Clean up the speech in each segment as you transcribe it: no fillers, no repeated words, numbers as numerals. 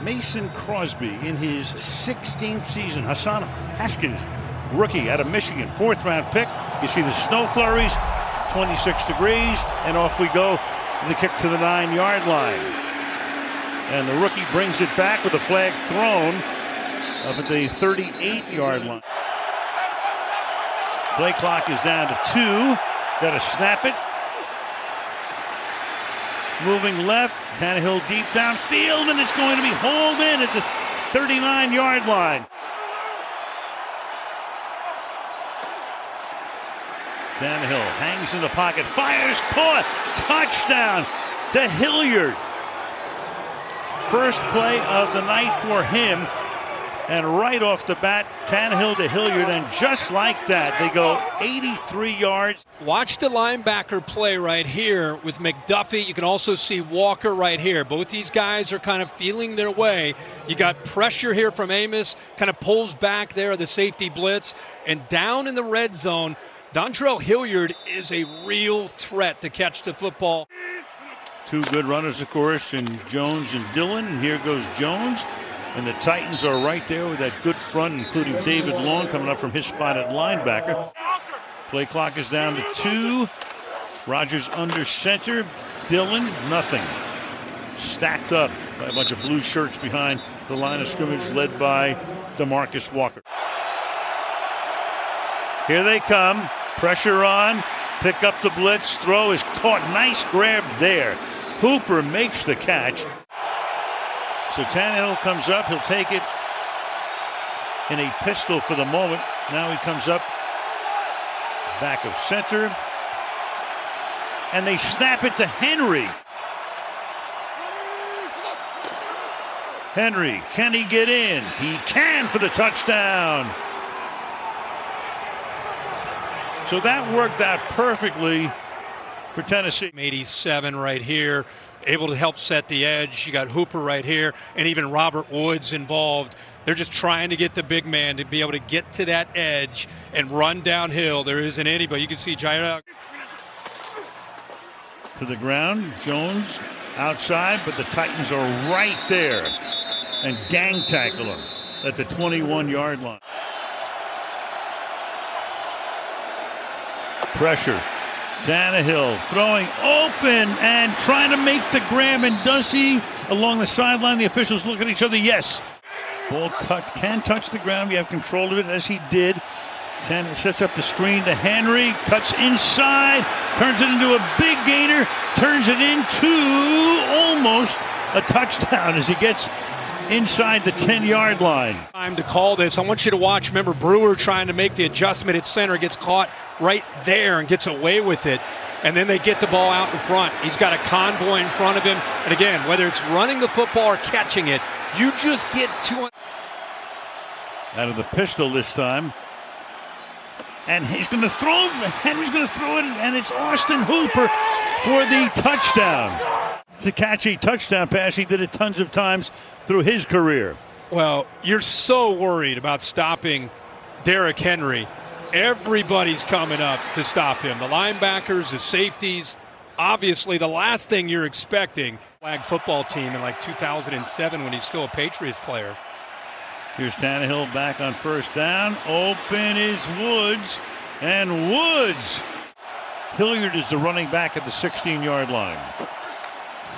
Mason Crosby in his 16th season. Hassan Haskins, rookie out of Michigan, 4th-round pick. You see the snow flurries, 26 degrees, and off we go. The kick to the 9-yard line. And the rookie brings it back with a flag thrown up at the 38-yard line. Play clock is down to 2. Got to snap it. Moving left, Tannehill deep downfield, and it's going to be hauled in at the 39-yard line. Tannehill hangs in the pocket, fires, caught, touchdown to Hilliard. First play of the night for him, and right off the bat, Tannehill to Hilliard, and just like that, they go 83 yards. Watch the linebacker play right here with McDuffie. You can also see Walker right here. Both these guys are kind of feeling their way. You got pressure here from Amos, kind of pulls back there, the safety blitz, and down in the red zone, Dontrell Hilliard is a real threat to catch the football. Two good runners, of course, in Jones and Dillon, and here goes Jones. And the Titans are right there with that good front, including David Long coming up from his spot at linebacker. Play clock is down to 2. Rodgers under center. Dillon, nothing. Stacked up by a bunch of blue shirts behind the line of scrimmage led by DeMarcus Walker. Here they come. Pressure on. Pick up the blitz. Throw is caught. Nice grab there. Hooper makes the catch. So Tannehill comes up. He'll take it in a pistol for the moment. Now he comes up back of center. And they snap it to Henry. Henry, can he get in? He can for the touchdown. So that worked out perfectly for Tennessee. 87 right here. Able to help set the edge. You got Hooper right here, and even Robert Woods involved. They're just trying to get the big man to be able to get to that edge and run downhill. There isn't anybody. You can see Jair to the ground. Jones outside, but the Titans are right there and gang tackle him at the 21-yard line. Pressure. Tannehill throwing open and trying to make the grab, and does he? Along the sideline, the officials look at each other. Yes. Ball can touch the ground. You have control of it, as he did. Tannehill sets up the screen to Henry, cuts inside, turns it into a big gainer, turns it into almost a touchdown as he gets inside the 10-yard line. Time to call this. I want you to watch. Remember, Brewer trying to make the adjustment at center, gets caught right there and gets away with it. And then they get the ball out in front. He's got a convoy in front of him. And again, whether it's running the football or catching it, you just get to out of the pistol this time. And he's going to throw. Henry's going to throw it, and it's Austin Hooper for the touchdown. To catch a touchdown pass, he did it tons of times through his career. Well, you're so worried about stopping Derrick Henry. Everybody's coming up to stop him. The linebackers, the safeties. Obviously, the last thing you're expecting. Flag football team in like 2007 when he's still a Patriots player. Here's Tannehill back on first down. Open is Woods. And Woods. Hilliard is the running back at the 16-yard line.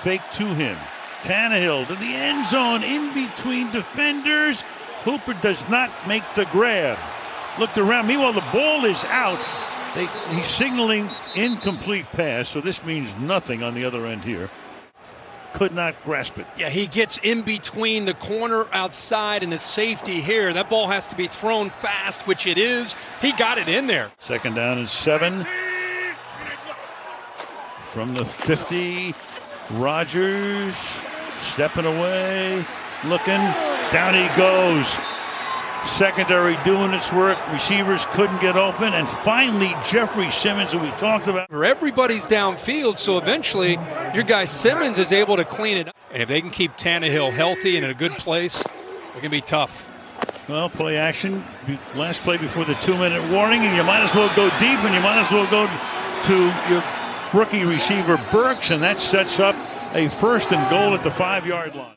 Fake to him. Tannehill to the end zone in between defenders. Hooper does not make the grab. Looked around. Meanwhile, the ball is out. He's signaling incomplete pass, so this means nothing on the other end here. Could not grasp it. Yeah, he gets in between the corner outside and the safety here. That ball has to be thrown fast, which it is. He got it in there. Second down and 7. From the 50, Rodgers stepping away, looking. Down he goes. Secondary doing its work. Receivers couldn't get open. And finally, Jeffrey Simmons, who we talked about. Everybody's downfield, so eventually your guy Simmons is able to clean it up. And if they can keep Tannehill healthy and in a good place, it can be tough. Well, play action. Last play before the 2-minute warning, and you might as well go deep, and you might as well go to your rookie receiver Burks, and that sets up a 1st and goal at the 5-yard line.